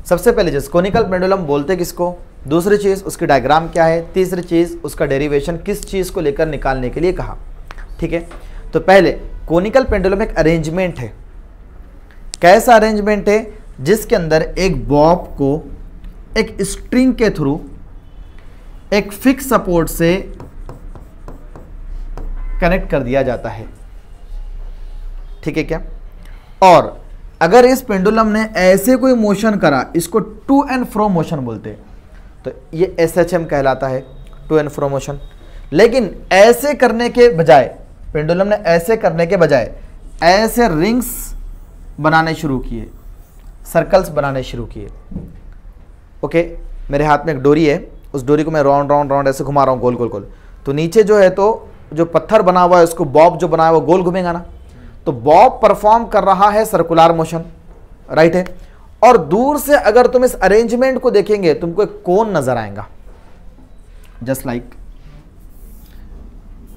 सबसे पहली चीज कोनिकल पेंडुलम बोलते किसको, दूसरी चीज उसकी डायग्राम क्या है, तीसरी चीज उसका डेरिवेशन किस चीज को लेकर निकालने के लिए कहा। ठीक है, तो पहले कोनिकल पेंडुलम एक अरेंजमेंट है। कैसा अरेंजमेंट है, जिसके अंदर एक बॉब को एक स्ट्रिंग के थ्रू एक फिक्स सपोर्ट से कनेक्ट कर दिया जाता है। ठीक है क्या, और अगर इस पेंडुलम ने ऐसे कोई मोशन करा, इसको टू एंड फ्रो मोशन बोलते हैं, तो ये SHM कहलाता है, टू एंड फ्रो मोशन। लेकिन ऐसे करने के बजाय, पेंडुलम ने ऐसे करने के बजाय ऐसे रिंग्स बनाने शुरू किए, सर्कल्स बनाने शुरू किए। ओके, मेरे हाथ में एक डोरी है, उस डोरी को मैं राउंड राउंड राउंड ऐसे घुमा रहा हूँ, गोल गोल गोल, तो नीचे जो है तो जो पत्थर बना हुआ है उसको बॉब जो बना है वो गोल घूमेगा ना, तो बॉब परफॉर्म कर रहा है सर्कुलर मोशन, राइट है। और दूर से अगर तुम इस अरेंजमेंट को देखेंगे तुमको एक कोन नजर आएगा, जस्ट लाइक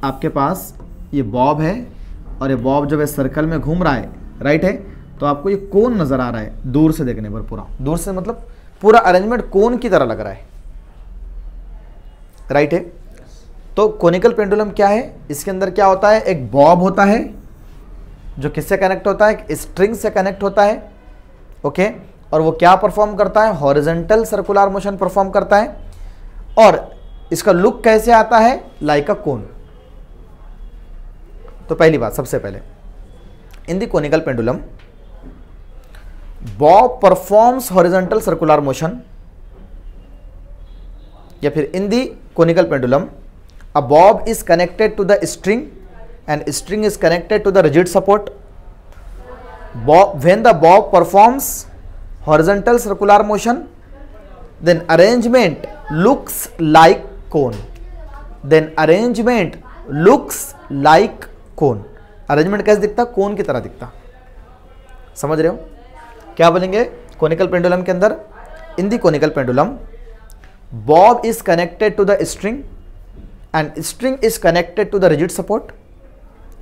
आपके पास ये बॉब है और ये बॉब जब इस सर्कल में घूम रहा है, राइट है, तो आपको ये कोन नजर आ रहा है दूर से देखने पर। पूरा दूर से मतलब पूरा अरेंजमेंट कोन की तरह लग रहा है, राइट है। तो कोनिकल पेंडुलम क्या है, इसके अंदर क्या होता है, एक बॉब होता है जो किससे कनेक्ट होता है, एक स्ट्रिंग से कनेक्ट होता है। ओके, और वो क्या परफॉर्म करता है, हॉरिजॉन्टल सर्कुलर मोशन परफॉर्म करता है। और इसका लुक कैसे आता है, लाइक अ कोन। तो पहली बात, सबसे पहले इन the conical pendulum Bob performs horizontal circular motion, या फिर इन the conical pendulum a bob is connected to the string and string is connected to the rigid support. When the bob performs horizontal circular motion, then arrangement looks like cone. Then arrangement looks like cone. Arrangement कैसे दिखता, कोन की तरह दिखता। समझ रहे हो क्या बोलेंगे कोनिकल पेंडुलम के अंदर, in the conical pendulum bob is connected to the string and string is connected to the rigid support,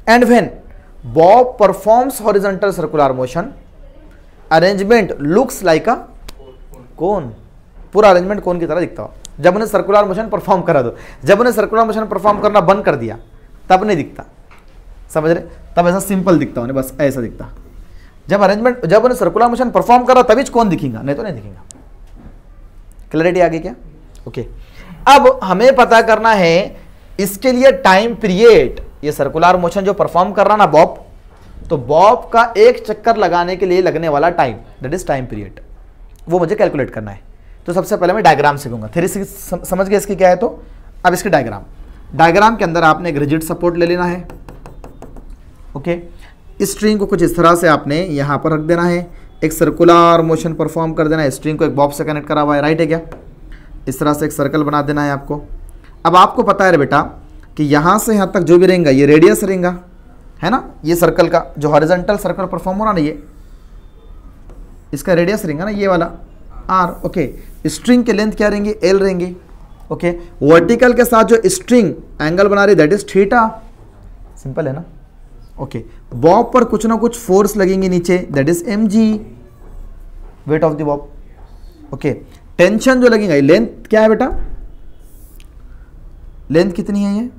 and when bob performs horizontal circular motion, arrangement looks like a cone. पूरा arrangement कोन की तरह दिखता हो। जब उन्हें circular motion perform करा दो, जब उन्हें सर्कुलर मोशन परफॉर्म करना बंद कर दिया तब नहीं दिखता, समझ रहे, तब ऐसा सिंपल दिखता उन्हें, बस ऐसा दिखता। जब अरेंजमेंट, जब उन्हें सर्कुलर मोशन परफॉर्म करा तभी कौन दिखेगा, नहीं तो नहीं दिखेगा। क्लैरिटी आ गई क्या? ओके, अब हमें पता करना है इसके लिए टाइम पीरियड, ये सर्कुलर मोशन जो परफॉर्म कर रहा ना बॉब, तो बॉब का एक चक्कर लगाने के लिए लगने वाला time, that is time period, वो मुझे कैलकुलेट करना है। तो सबसे पहले मैं डायग्राम सीखूंगा, थ्योरी समझ गए इसकी क्या है। तो अब इसकी डायग्राम के अंदर आपने एक रिजिड सपोर्ट ले लेना है। ओके, स्ट्रिंग को कुछ इस तरह से आपने यहां पर रख देना है, एक सर्कुलर मोशन परफॉर्म कर देना है, स्ट्रिंग को एक बॉब से कनेक्ट करा हुआ है, राइट है क्या। इस तरह से एक सर्कल बना देना है आपको। अब आपको पता है रे बेटा कि यहां से यहां तक जो भी रहेगा ये रेडियस रहेगा, है ना, ये सर्कल का जो हॉरिजॉन्टल सर्कल परफॉर्म हो रहा ना, ये इसका रेडियस रहेगा ना, ये वाला आर। ओके, स्ट्रिंग के लेंथ क्या रहेंगे, एल रहेंगे। ओके, वर्टिकल के साथ जो स्ट्रिंग एंगल बना रही दैट इज थीटा, सिंपल है ना। ओके, बॉब पर कुछ ना कुछ फोर्स लगेंगे नीचे, that is m g, weight of the bob. Okay, tension जो लगेगा, लेंथ क्या है बेटा, लेंथ कितनी है, ये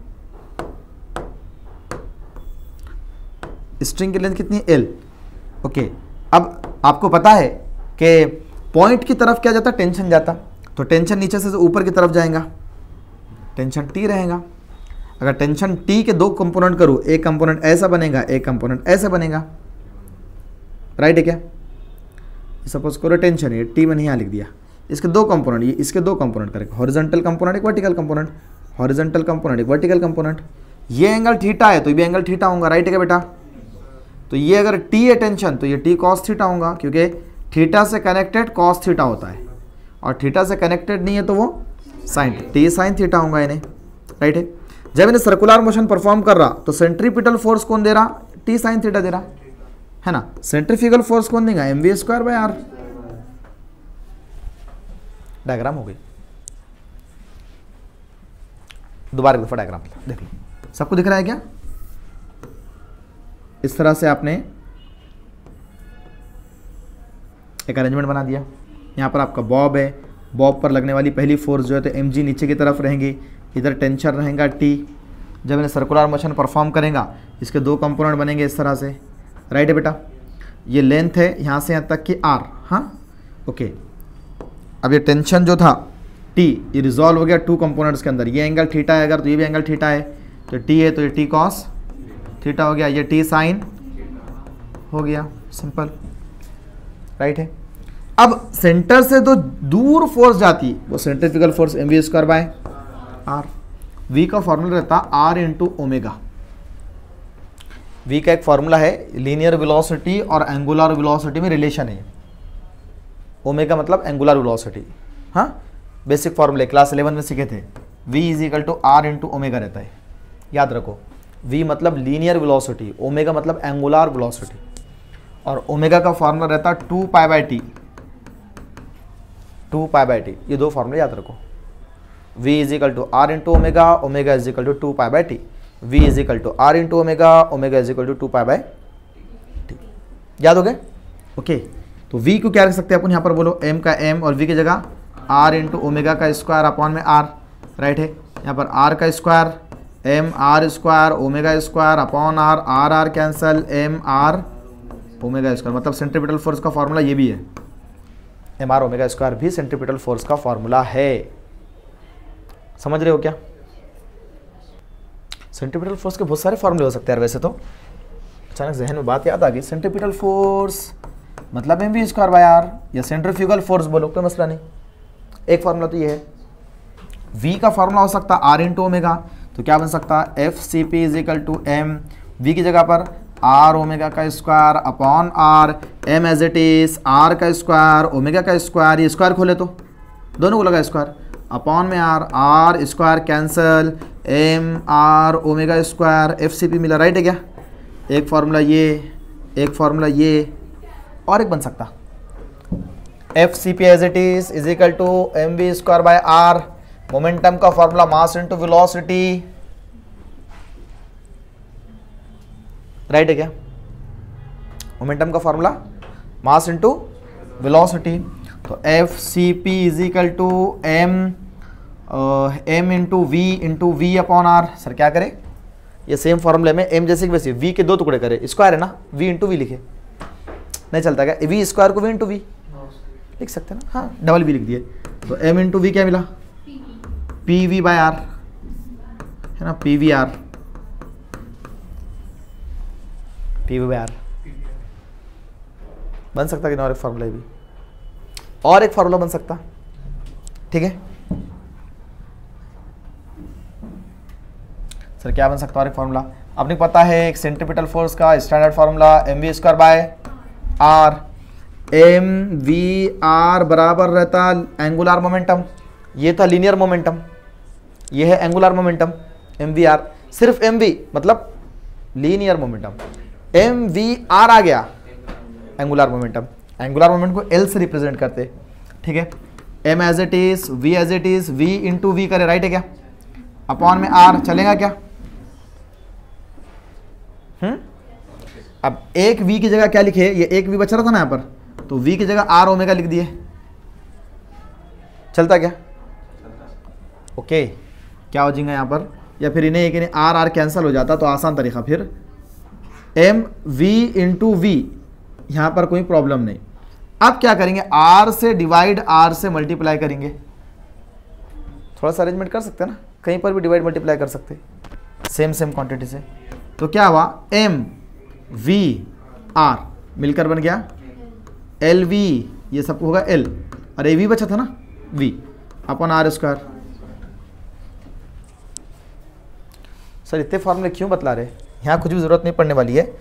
स्ट्रिंग की लेंथ कितनी है, एल। ओके, अब आपको पता है कि पॉइंट की तरफ क्या जाता, टेंशन जाता, तो टेंशन नीचे से ऊपर की तरफ जाएगा, टेंशन टी रहेगा। अगर टेंशन टी के दो कंपोनेंट करूं, एक कंपोनेंट ऐसा बनेगा, एक कंपोनेंट ऐसा बनेगा, राइट है क्या। सपोज करो टेंशन है, टी मैंने यहां लिख दिया, इसके दो कंपोनेंट, ये इसके दो कंपोनेंट करेंगे, हॉरिजॉन्टल कंपोनेंट एक वर्टिकल कंपोनेंट, हॉरिजॉन्टल कंपोनेंट एक वर्टिकल कंपोनेंट। ये एंगल थीटा है तो ये भी एंगल थीटा होगा, राइट है क्या बेटा। तो ये अगर टी है टेंशन तो ये टी कॉस थीटा होगा, क्योंकि थीटा से कनेक्टेड कॉस थीटा होता है, और थीटा से कनेक्टेड नहीं है तो वो साइन, टी साइन थीटा होगा इन्हें, राइट है। जब इन्हें सर्कुलर मोशन परफॉर्म कर रहा तो सेंट्रीपिटल फोर्स कौन दे रहा, टी साइन थीटा दे रहा है ना। सेंट्रीफ्यूगल फोर्स कौन देगा, m we square by r. Diagram हो गई, दोबारा एक दफा डायग्राम देख लो, सबको दिख रहा है क्या। इस तरह से आपने एक अरेंजमेंट बना दिया, यहाँ पर आपका बॉब है, बॉब पर लगने वाली पहली फोर्स जो है तो mg नीचे की तरफ रहेंगी, इधर टेंशन रहेगा t। जब इन्हें सर्कुलर मोशन परफॉर्म करेगा इसके दो कंपोनेंट बनेंगे इस तरह से, राइट है बेटा। ये लेंथ है यहाँ से यहाँ तक की r, हाँ ओके। अब ये टेंशन जो था t ये रिजॉल्व हो गया टू कंपोनेंट्स के अंदर, ये एंगल थीटा है अगर तो ये भी एंगल थीटा है, तो t है तो ये t कॉस थीटा हो गया, ये t साइन हो गया, सिंपल, राइट है। अब सेंटर से तो दूर फोर्स जाती वो centrifugal force mv² by r। v का फॉर्मूला रहता r इंटू ओमेगा। v का एक फॉर्मूला है, लीनियर वेलोसिटी और एंगुलर वेलोसिटी में रिलेशन है, ओमेगा मतलब एंगुलर वेलोसिटी, हाँ बेसिक फॉर्मूले क्लास 11 में सीखे थे। v is equal to r into omega रहता है, याद रखो। v मतलब लीनियर वेलोसिटी, ओमेगा मतलब एंगुलर वेलोसिटी, और ओमेगा का फॉर्मूला रहता 2 pi by t, 2 pi by t, ये दो फॉर्मूले याद रखो। v is equal to r into omega, omega is equal to 2 pi by t, v is equal to r into omega, omega is equal to 2 pi by t, याद हो गए, okay. तो v को क्या रख सकते हैं अपन यहाँ पर, बोलो m का m और v की जगह r इंटू ओमेगा का स्क्वायर अपॉन में r, राइट है। यहाँ पर r का square m r square omega square upon r, r r cancel, m r omega square, मतलब सेंट्रीपिटल फोर्स का फॉर्मूला ये भी है, एम आर ओमेगा स्क्वायर भी सेंट्रीपिटल फोर्स का फॉर्मूला है, समझ रहे हो क्या। सेंट्रीपिटल फोर्स के बहुत सारे फॉर्मूले हो सकते हैं वैसे तो, अचानक जहन में बात याद आ गई, सेंट्रीपिटल फोर्स मतलब mv² बाय r, या सेंट्रीफ्यूगल फोर्स बोलो कोई मसला नहीं, एक फॉर्मूला तो ये है। v का फॉर्मूला हो सकता है r इंटू ओमेगा, तो क्या बन सकता है FCP is equal to m, v की जगह पर r ओमेगा का square upon r, m as it is r का स्क्वायर ओमेगा का स्क्वायर, ये स्क्वायर खोले तो दोनों को लगा स्क्वायर, अपॉन में r square cancel, m r omega square, FCP मिला, राइट है क्या। एक फार्मूला ये, एक फार्मूला ये, और एक बन सकता FCP as it is equal to mv² by r, momentum का formula mass into velocity, right है क्या। मोमेंटम का फॉर्मूला मास इंटू वेलोसिटी, तो FCP is equal to m into v upon r। Sir क्या करें, ये सेम फॉर्मूले में m जैसे कि वैसे v के दो टुकड़े करे, स्क्वायर है ना, v इंटू वी लिखे, नहीं चलता क्या, v स्क्वायर को v इंटू वी लिख सकते हैं ना, हाँ डबल v लिख दिए, तो m इंटू वी क्या मिला, pv बाय r है ना, pvr, pv बाय r बन सकता कि ना, और एक फार्मूला भी, और एक फार्मूला बन सकता, ठीक है सर क्या बन सकता है और एक फार्मूला, आपने पता है एक सेंट्रीपिटल फोर्स का standard formula mv² by r, mvr बराबर रहता एंगुलर मोमेंटम, ये था लीनियर मोमेंटम, ये है एंगुलर मोमेंटम mvr, सिर्फ mv मतलब लीनियर मोमेंटम, mvr आ गया एंगुलर मोमेंटम, एंगुलर मोमेंट को L से रिप्रेजेंट करते, ठीक है। m as it is, v as it is, v into v करे, राइट है क्या, अपॉन में r, चलेगा क्या। अब एक v की जगह क्या लिखे, ये एक v बच रहा था ना यहाँ पर, तो v की जगह r ओमेगा लिख दिए, चलता क्या, ओके क्या हो जाएगा यहाँ पर, या फिर इन्हें एक r r कैंसिल हो जाता, तो आसान तरीका फिर m v इंटू वी, यहाँ पर कोई प्रॉब्लम नहीं। अब क्या करेंगे, r से डिवाइड r से मल्टीप्लाई करेंगे, थोड़ा सा अरेंजमेंट कर सकते हैं ना, कहीं पर भी डिवाइड मल्टीप्लाई कर सकते सेम क्वांटिटी से, तो क्या हुआ m v r मिलकर बन गया एल वी, ये सब होगा एल, और ए वी बचा था ना v upon r square. Sir इतने फॉर्मूले क्यों बतला रहे, यहाँ कुछ भी जरूरत नहीं पड़ने वाली है,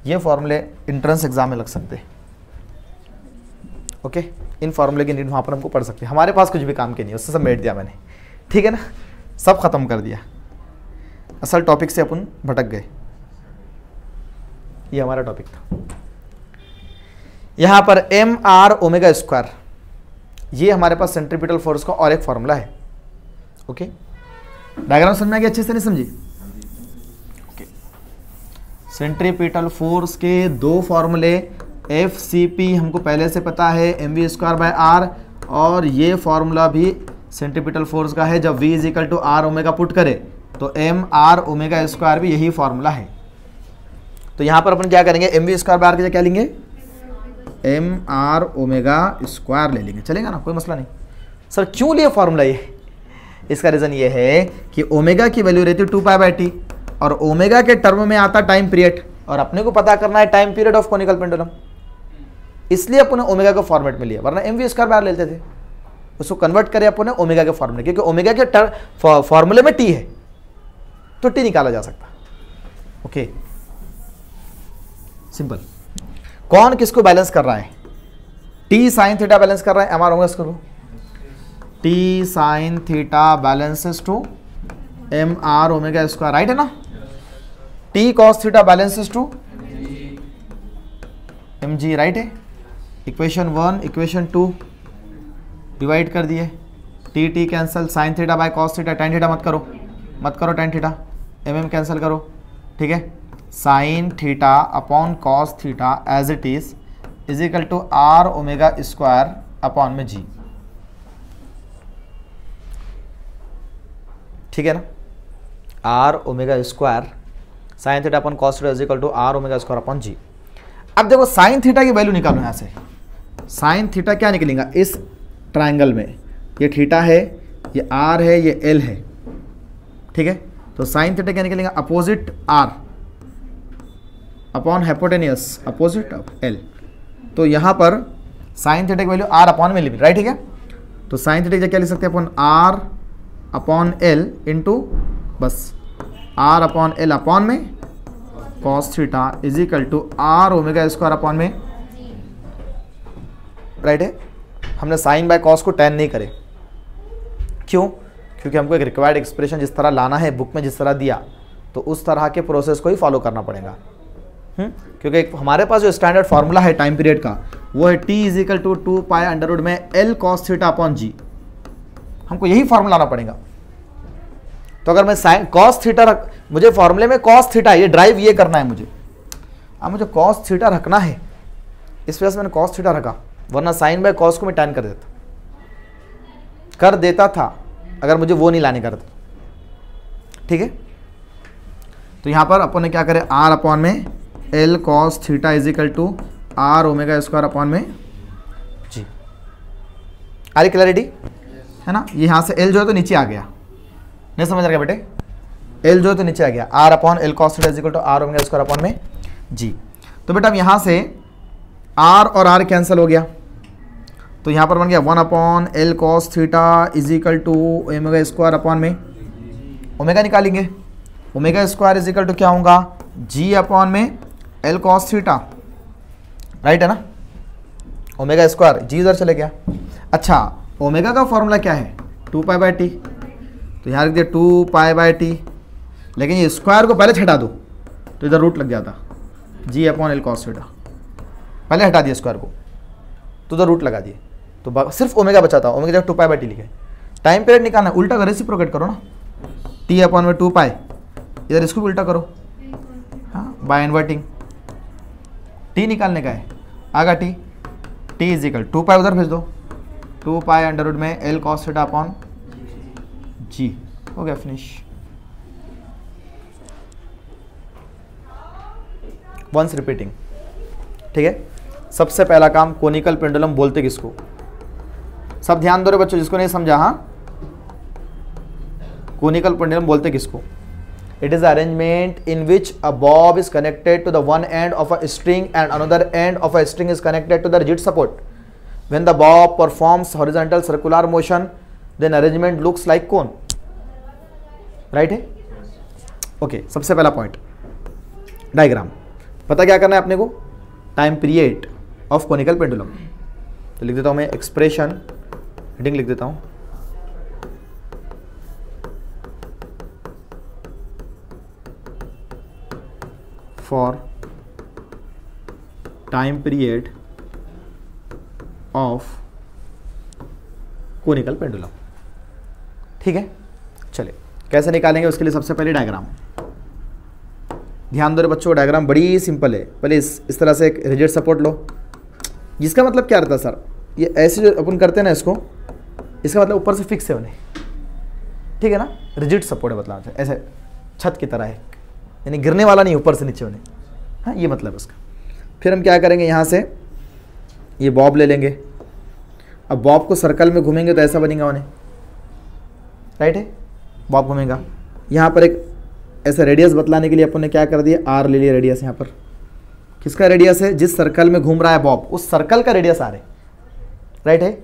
ये फॉर्मूले एंट्रेंस एग्जाम में लग सकते हैं, ओके इन फॉर्मूले की नीड वहाँ पर हमको पढ़ सकते हैं, हमारे पास कुछ भी काम के नहीं, उससे सब मेट दिया मैंने, ठीक है ना, सब खत्म कर दिया, असल टॉपिक से अपन भटक गए, ये हमारा टॉपिक था। यहाँ पर एम आर ओमेगा स्क्वायर, ये हमारे पास सेंट्रीपिटल फोर्स का और एक फॉर्मूला है, ओके डायग्राम समझ में आ गया, अच्छे से नहीं समझी, ओके सेंट्रीपिटल फोर्स के दो फॉर्मूले एफ सी पी हमको पहले से पता है mv²/r, और ये फॉर्मूला भी सेंट्रीपिटल फोर्स का है। जब v = r ओमेगा पुट करे तो mr ओमेगा स्क्वायर भी यही फॉर्मूला है। तो यहाँ पर अपन क्या करेंगे, mv²/r की जगह क्या लेंगे, mr ओमेगा स्क्वायर ले लेंगे, चलेगा ना, कोई मसला नहीं। सर क्यों लिए फॉर्मूला ये, इसका रीज़न ये है कि ओमेगा की वैल्यू रहती है 2π/t और ओमेगा के टर्म में आता टाइम पीरियड, और अपने को पता करना है time period of conical pendulum, इसलिए अपन ने ओमेगा के फॉर्मेट में लिया, वरना mv²/r लेते थे। उसको कन्वर्ट करें अपन ने ओमेगा के फॉर्मूले, क्योंकि ओमेगा के फॉर्मूले में टी है तो टी निकाला जा सकता। Okay, simple. कौन किसको बैलेंस कर रहा है, टी साइन थीटा बैलेंस कर रहा है, एमआर ओमेगा करो, t sine theta balances to m are omega square, right है ना। T cos theta balances to m g, right है। इक्वेशन 1 इक्वेशन 2 डिवाइड कर दिए, t t cancel, sine theta by cos theta, tan theta मत करो tan theta, m cancel करो, ठीक है। Sine theta upon cos theta as it is equal to are omega square upon m जी, ठीक है ना। R omega square sine theta upon cos theta is equal to are omega square upon G. अब देखो sign theta की value निकालो यहाँ से, sign theta क्या निकलेगा इस ट्राइंगल में, ये थीटा है, ये आर है, ये एल है, ठीक है। तो साइन थीटा क्या निकलेगा, opposite r upon hypotenuse opposite of l. तो यहाँ पर साइन थीटा की वैल्यू आर अपॉन में लिमिट, राइट, ठीक है। तो साइन थीटा क्या लिख सकते हैं अपन, आर अपॉन एल इंटू बस आर अपॉन एल अपॉन में cos theta is equal to are omega square upon में, राइट है। हमने साइन बाय कॉस को टेन नहीं करे, क्यों, क्योंकि हमको एक रिक्वायर्ड एक्सप्रेशन जिस तरह लाना है बुक में जिस तरह दिया, तो उस तरह के प्रोसेस को ही फॉलो करना पड़ेगा। क्योंकि हमारे पास जो स्टैंडर्ड फार्मूला है टाइम पीरियड का वो है टी इज इक्वल टू 2π में एल कॉस थीटा अपॉन जी, हमको यही फार्मूला लाना पड़ेगा। तो अगर मैं साइन कॉस थीटा रख, मुझे फॉर्मूले में कॉस थीटा ये ड्राइव ये करना है मुझे, अब मुझे कॉस थीटा रखना है, इस वजह से मैंने कॉस थीटा रखा, वरना साइन बाय कॉस को मैं टेन कर देता था अगर मुझे वो नहीं लाने का था, ठीक है। तो यहाँ पर अपन ने क्या करे, आर अपॉन में l cos theta is equal to are omega square upon m g. आ रही क्लैरिटी है ना। यहाँ से एल जो है तो नीचे आ गया, नहीं समझ रहा बेटे, एल जो है तो नीचे आ गया, r upon l cos theta is equal to are omega square upon m g. तो बेटा अब यहाँ से आर और आर कैंसिल हो गया, तो यहाँ पर बन गया 1 upon l cos theta is equal to omega square upon में ओमेगा निकालेंगे, omega square is equal to क्या होगा, जी अपॉन में एल कॉस थीटा, राइट है ना। ओमेगा स्क्वायर जी इधर चले गया। अच्छा, ओमेगा का फॉर्मूला क्या है, 2π/t, तो यहाँ लिख दिया 2π/t, लेकिन ये स्क्वायर को पहले हटा दो तो इधर रूट लग जाता, जी अपॉन एल कॉस थीटा, पहले हटा दिया स्क्वायर को तो उधर रूट लगा दिए, तो सिर्फ ओमेगा बचा था, ओमेगा जब 2π/t लिखे। टाइम पीरियड निकालना है, उल्टा करो, रेसिप्रोकेट करो ना, टी अपॉन में 2π, इधर इसको भी उल्टा करो, हाँ, बाय इन्वर्टिंग, टी निकालने का है, आगा टी, टी इज इक्वल 2π उधर भेज दो, 2π में एल कॉस थीटा अपॉन जी, हो गया फिनिश। वंस रिपीटिंग, ठीक है। सबसे पहला काम, कोनिकल पेंडुलम बोलते किसको, सब ध्यान दो रे बच्चों, जिसको नहीं समझा, हाँ, कोनिकल पेंडुलम बोलते किसको, it is arrangement in which a bob is connected to the one end of a string and another end of a string is connected to the rigid support. When the bob performs horizontal circular motion, then arrangement looks like cone, right है। Okay, सबसे पहला point diagram, पता क्या करना है अपने को, time period of conical pendulum. तो लिख देता हूं मैं एक्सप्रेशन, हेडिंग लिख देता हूं, for time period of conical pendulum, ठीक है। चलिए कैसे निकालेंगे उसके लिए सबसे पहले डायग्राम, ध्यान दो रे बच्चों, डायग्राम बड़ी सिंपल है। पहले इस तरह से एक रिजिड सपोर्ट लो, जिसका मतलब क्या रहता है सर, ये ऐसे जो अपन करते हैं ना इसको, इसका मतलब ऊपर से फिक्स है उन्हें, ठीक है ना, रिजिड सपोर्ट है, मतलब ऐसे छत की तरह है, यानी गिरने वाला नहीं, ऊपर से नीचे उन्हें, हाँ ये मतलब उसका। फिर हम क्या करेंगे, यहाँ से ये बॉब ले लेंगे। अब बॉब को सर्कल में घूमेंगे तो ऐसा बनेगा उन्हें, राइट है, बॉब घूमेगा। यहाँ पर एक ऐसा रेडियस बतलाने के लिए अपन ने क्या कर दिया, आर ले लिया रेडियस। यहाँ पर किसका रेडियस है, जिस सर्कल में घूम रहा है बॉब, उस सर्कल का रेडियस आर है, राइट है।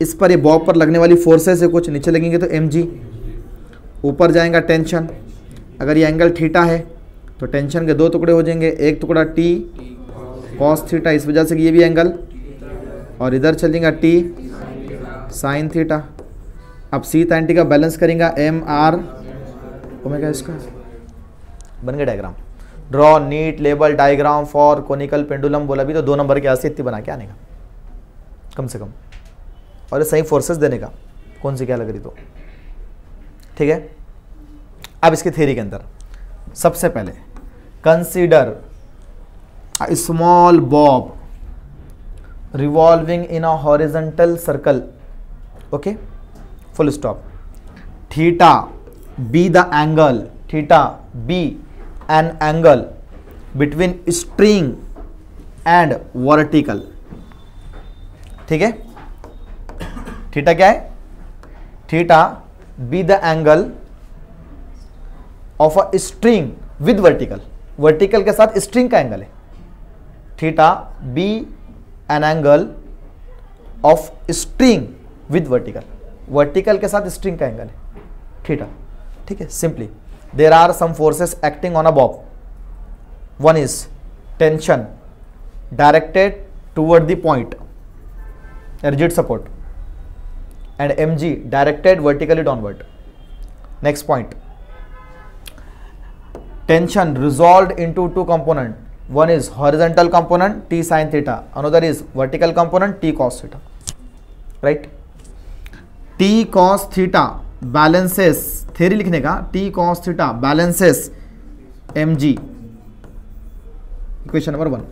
इस पर ये बॉब पर लगने वाली फोर्सेस है कुछ, नीचे लगेंगे तो mg, ऊपर जाएगा टेंशन। अगर ये एंगल थीटा है तो टेंशन के दो टुकड़े हो जाएंगे, एक टुकड़ा t cos थीटा, इस वजह से कि ये भी एंगल, और इधर चलेगा t sin थीटा। अब c tan t का बैलेंस करेंगे mr ओमेगा स्क्वायर। बन गया diagram. Draw NEET label diagram for conical pendulum, बोला भी तो 2 नंबर के आसे इतनी बना के आने का कम से कम, और ये सही फोर्सेस देने का, कौन सी क्या लग रही तो, ठीक है। अब इसकी थ्योरी के अंदर सबसे पहले consider a small bob revolving in a horizontal circle, okay, full stop. Theta be the angle, theta be an angle between string and vertical, ठीक है। थीटा क्या है, theta be the angle of a string with vertical, vertical के साथ string का angle है। Theta be an angle of string with vertical, vertical के साथ स्ट्रिंग का एंगल है थीटा, ठीक है। Simply there are some forces acting on a bob, one is tension directed toward the point rigid support, and mg directed vertically downward. Next point, tension resolved into two component, one is horizontal component t sin theta, another is vertical component t cos theta, right। t cos theta balances, theory लिखने का, t cos theta balances mg, equation number 1।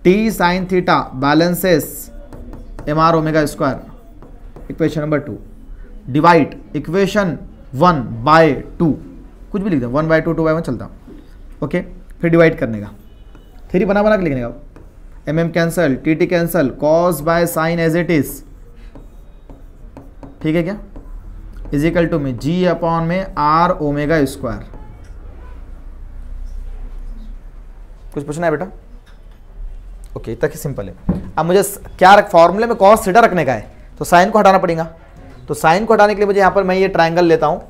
t sin theta balances mr omega square, equation number 2। Divide equation 1 by 2, कुछ भी लिख दो, 1 by 2, 2 bye 1 चलता, okay. फिर divide करने का, थ्योरी बना बना के लिखने का, mm cancel, tt cancel, cos by sine as it is, ठीक है क्या, is equal to m g upon में r ओमेगा स्क्वायर। कुछ पूछना है बेटा, ओके, तक ही सिंपल है। अब मुझे क्या फॉर्मूले में cos थीटा रखने का है, तो साइन को हटाना पड़ेगा। तो साइन को हटाने के लिए मुझे यहाँ पर मैं ये ट्रायंगल लेता हूँ,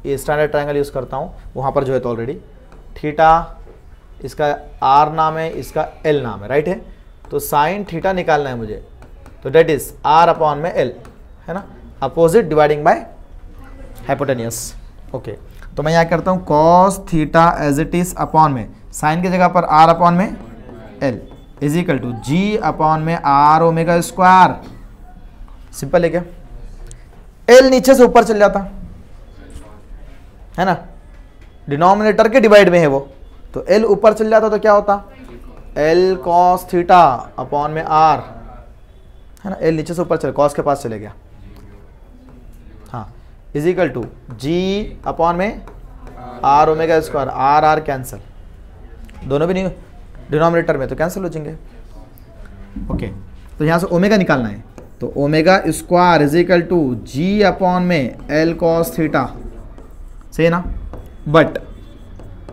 ये स्टैंडर्ड ट्रायंगल यूज़ करता हूँ, वहाँ पर जो है तो ऑलरेडी थीटा इसका आर नाम है, इसका एल नाम है, राइट है। तो साइन थीटा निकालना है मुझे, तो डेट इज आर अपॉन में एल, है ना, opposite dividing by hypotenuse, okay. तो मैं यहाँ करता हूँ cos theta as it is upon में साइन की जगह पर आर अपॉन में l is equal to ji upon में आर ओमेगा स्क्वायर। सिंपल है क्या, एल नीचे से ऊपर चल जाता है ना, डिनोमिनेटर के डिवाइड में है वो, तो एल ऊपर चल जाता तो क्या होता, एल कॉस थीटा अपॉन में आर, है ना, एल नीचे से ऊपर चले, कॉस के पास चले गया, हाँ, is equal to ji upon में are omega square, R R cancel, दोनों भी नहीं डिनोमिनेटर में तो कैंसिल हो जाएंगे, ओके। तो यहाँ से ओमेगा निकालना है, तो omega square is equal to ji upon में एल कॉस थीटा, सही है ना। बट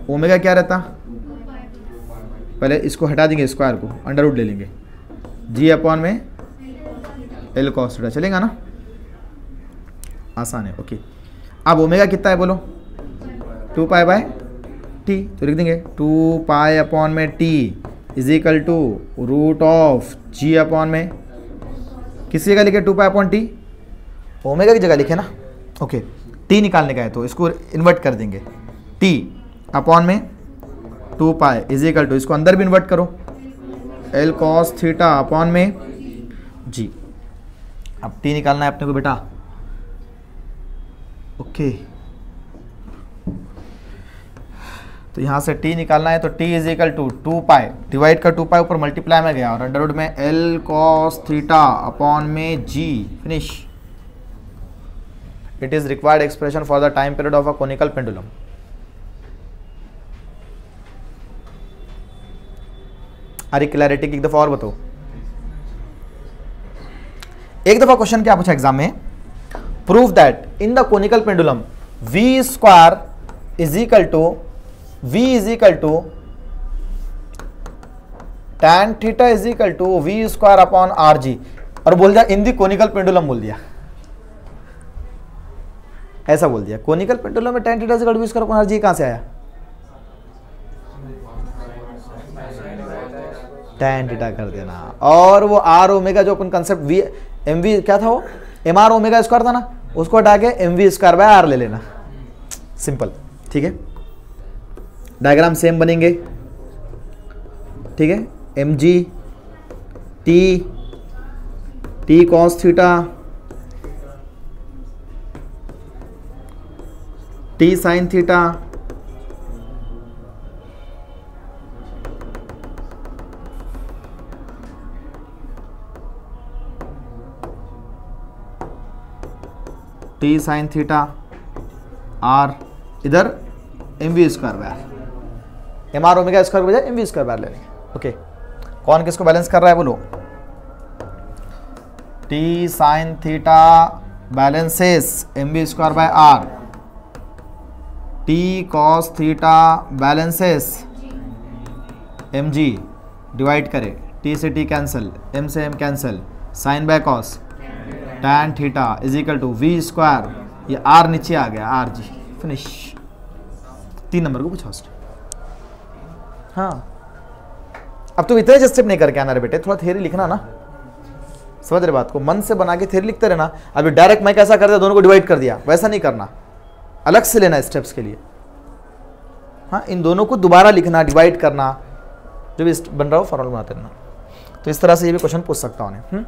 ओमेगा क्या रहता, पहले इसको हटा देंगे स्क्वायर को, अंडर रूट ले लेंगे, जी अपॉन में एल कॉस थीटा चलेगा ना, आसान है, ओके। अब ओमेगा कितना है बोलो, 2 पाई बाय टी, तो लिख देंगे 2 पाई अपॉन में T is equal to root of G upon में, किसी जगह लिखे 2 पाई अपॉन टी, ओमेगा की जगह लिखे ना, ओके। टी निकालने का है तो इसको इन्वर्ट कर देंगे, टी अपॉन में 2 पाई इज इक्वल टू, इसको अंदर भी इन्वर्ट करो, L cos theta upon m जी। अब टी निकालना है अपने को बेटा, ओके। तो यहाँ से t निकालना है तो t is equal to 2 pi, divide का 2 पाई ऊपर मल्टीप्लाई में गया और अंडर रूट में l cos थीटा अपॉन में g, finish. It is required expression for the time period of a conical pendulum. अरे क्लैरिटी की एक दफा और बताओ। एक दफा क्वेश्चन क्या पूछा एग्जाम में, prove that in the conical pendulum v square is equal to tan theta is equal to v square upon R G, और बोल दिया इन दी कोनिकल पेंडुलम, बोल दिया ऐसा बोल दिया। कोनिकल पेंडुलम में tan theta is equal to v square upon R G कहां से आया? tan थीटा कर देना, और वो r ओमेगा जो अपन कंसेप्ट v एम वी क्या था, वो एम आर ओमेगा स्क्वायर था ना, उसको हटा के M we square by R ले लेना, सिंपल। ठीक है, डायग्राम सेम बनेंगे। ठीक है, M G T cos theta T sine theta T sine theta R, इधर M we square by R, M are omega square के बजाय M we square by R ले लेंगे। ओके, कौन किसको बैलेंस कर रहा है बोलो? T sine theta balances M we square by R, T cos theta balances M G, divide करे टी से टी कैंसिल, एम से M cancel, sine by cos, tan theta is equal to V square, ये R नीचे आ गया R G, finish. 3 number को पूछा उसने। हाँ, अब तुम इतने स्टेप नहीं करके आना रे बेटे, थोड़ा थ्योरी लिखना ना, समझ रहे बात को, मन से बना के थ्योरी लिखते रहना। अभी डायरेक्ट मैं कैसा कर दिया, दोनों को डिवाइड कर दिया, वैसा नहीं करना, अलग से लेना स्टेप्स के लिए। हाँ, इन दोनों को दोबारा लिखना, डिवाइड करना, जो भी बन रहा हो फॉर्मूला बनाते रहना। तो इस तरह से ये भी क्वेश्चन पूछ सकता हूँ।